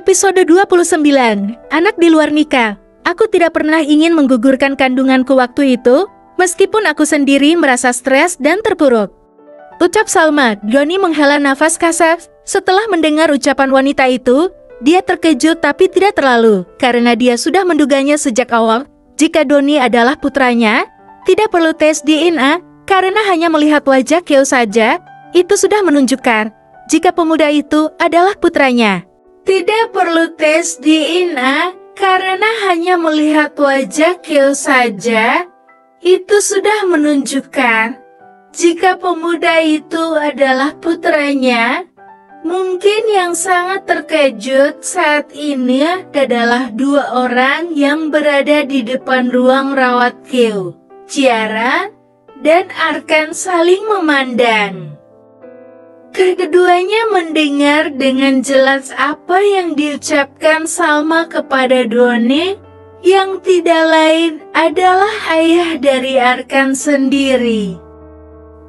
Episode 29, Anak di Luar Nikah. Aku tidak pernah ingin menggugurkan kandunganku waktu itu, meskipun aku sendiri merasa stres dan terpuruk. Ucap Salma. Doni menghela nafas kasar. Setelah mendengar ucapan wanita itu, dia terkejut tapi tidak terlalu, karena dia sudah menduganya sejak awal. Jika Doni adalah putranya, tidak perlu tes DNA, karena hanya melihat wajah Kyo saja, itu sudah menunjukkan jika pemuda itu adalah putranya. Tidak perlu tes DNA, karena hanya melihat wajah Kyo saja, itu sudah menunjukkan jika pemuda itu adalah putranya. Mungkin yang sangat terkejut saat ini adalah dua orang yang berada di depan ruang rawat Kyo. Ciara dan Arkan saling memandang. Keduanya mendengar dengan jelas apa yang diucapkan Salma kepada Doni, yang tidak lain adalah ayah dari Arkan sendiri.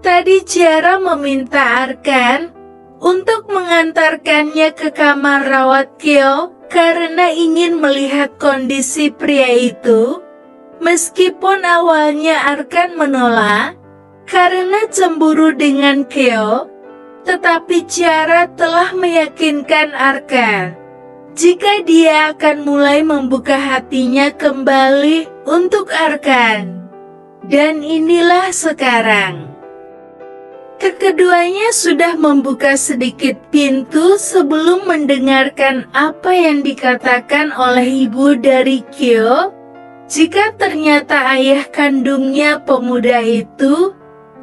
Tadi Ciara meminta Arkan untuk mengantarkannya ke kamar rawat Kyo karena ingin melihat kondisi pria itu. Meskipun awalnya Arkan menolak karena cemburu dengan Kyo, tetapi Ciara telah meyakinkan Arkan jika dia akan mulai membuka hatinya kembali untuk Arkan. Dan inilah sekarang. Keduanya sudah membuka sedikit pintu sebelum mendengarkan apa yang dikatakan oleh ibu dari Kyo. Jika ternyata ayah kandungnya pemuda itu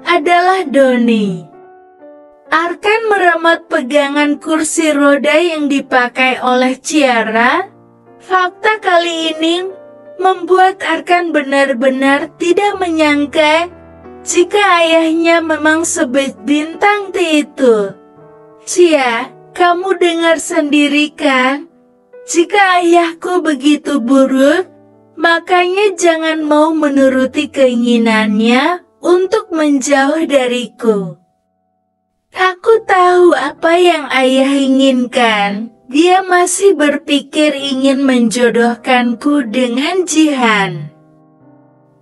adalah Doni. Arkan meramat pegangan kursi roda yang dipakai oleh Ciara. Fakta kali ini membuat Arkan benar-benar tidak menyangka jika ayahnya memang sebintang itu. Cia, kamu dengar sendiri kan? Jika ayahku begitu buruk, makanya jangan mau menuruti keinginannya untuk menjauh dariku. Aku tahu apa yang ayah inginkan. Dia masih berpikir ingin menjodohkanku dengan Jihan.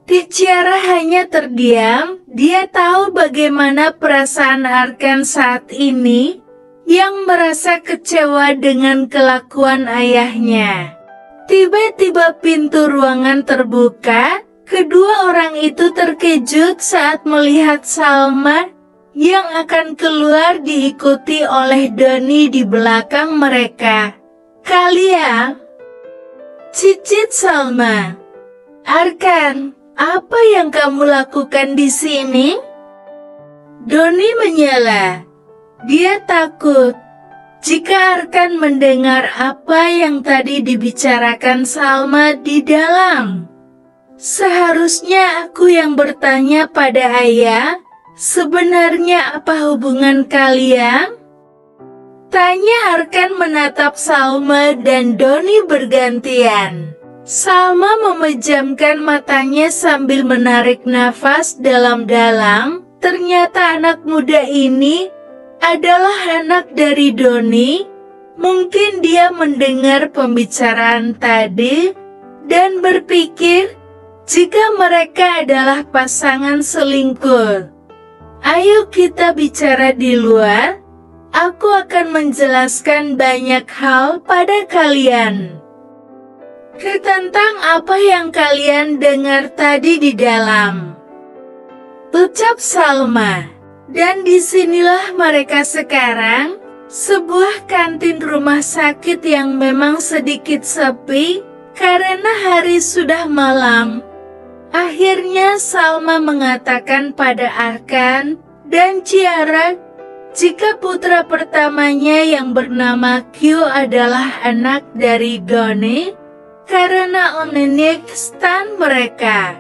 Ciara hanya terdiam. Dia tahu bagaimana perasaan Arkan saat ini, yang merasa kecewa dengan kelakuan ayahnya. Tiba-tiba pintu ruangan terbuka. Kedua orang itu terkejut saat melihat Salma yang akan keluar diikuti oleh Doni di belakang mereka. Kalian? Cicit Salma. Arkan, apa yang kamu lakukan di sini? Doni menyela. Dia takut jika Arkan mendengar apa yang tadi dibicarakan Salma di dalam. Seharusnya aku yang bertanya pada ayah, sebenarnya apa hubungan kalian? Tanya Arkan menatap Salma dan Doni bergantian. Salma memejamkan matanya sambil menarik nafas dalam-dalam. Ternyata anak muda ini adalah anak dari Doni. Mungkin dia mendengar pembicaraan tadi dan berpikir jika mereka adalah pasangan selingkuh. Ayo kita bicara di luar. Aku akan menjelaskan banyak hal pada kalian tentang apa yang kalian dengar tadi di dalam. Ucap Salma. Dan disinilah mereka sekarang, sebuah kantin rumah sakit yang memang sedikit sepi karena hari sudah malam. Akhirnya Salma mengatakan pada Arkan dan Ciara jika putra pertamanya yang bernama Kyo adalah anak dari Doni karena onenek stan mereka.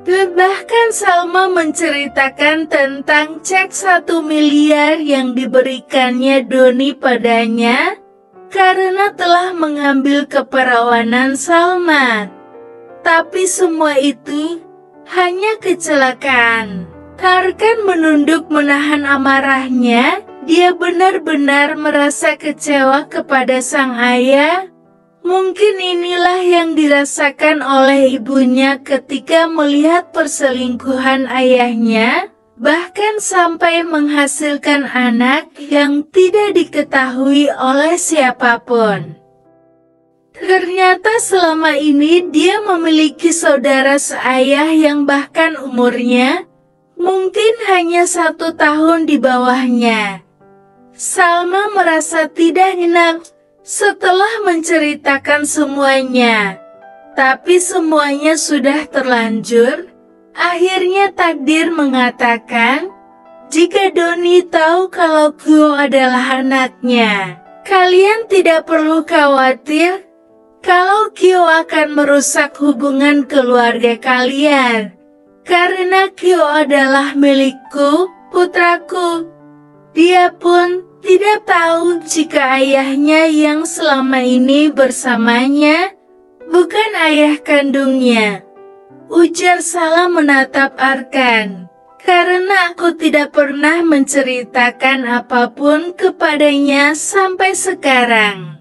Bahkan Salma menceritakan tentang cek 1 miliar yang diberikannya Doni padanya karena telah mengambil keperawanan Salma. Tapi semua itu hanya kecelakaan. Arkan menunduk menahan amarahnya. Dia benar-benar merasa kecewa kepada sang ayah. Mungkin inilah yang dirasakan oleh ibunya ketika melihat perselingkuhan ayahnya, bahkan sampai menghasilkan anak yang tidak diketahui oleh siapapun. Ternyata selama ini dia memiliki saudara seayah yang bahkan umurnya mungkin hanya 1 tahun di bawahnya. Salma merasa tidak enak setelah menceritakan semuanya. Tapi semuanya sudah terlanjur. Akhirnya takdir mengatakan, jika Doni tahu kalau Kyo adalah anaknya, kalian tidak perlu khawatir kalau Kyo akan merusak hubungan keluarga kalian. Karena Kyo adalah milikku, putraku. Dia pun tidak tahu jika ayahnya yang selama ini bersamanya bukan ayah kandungnya. Ujar Salam menatap Arkan. Karena aku tidak pernah menceritakan apapun kepadanya sampai sekarang.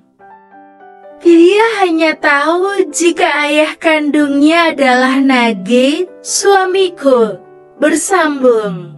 Dia hanya tahu jika ayah kandungnya adalah Nage, suamiku. Bersambung.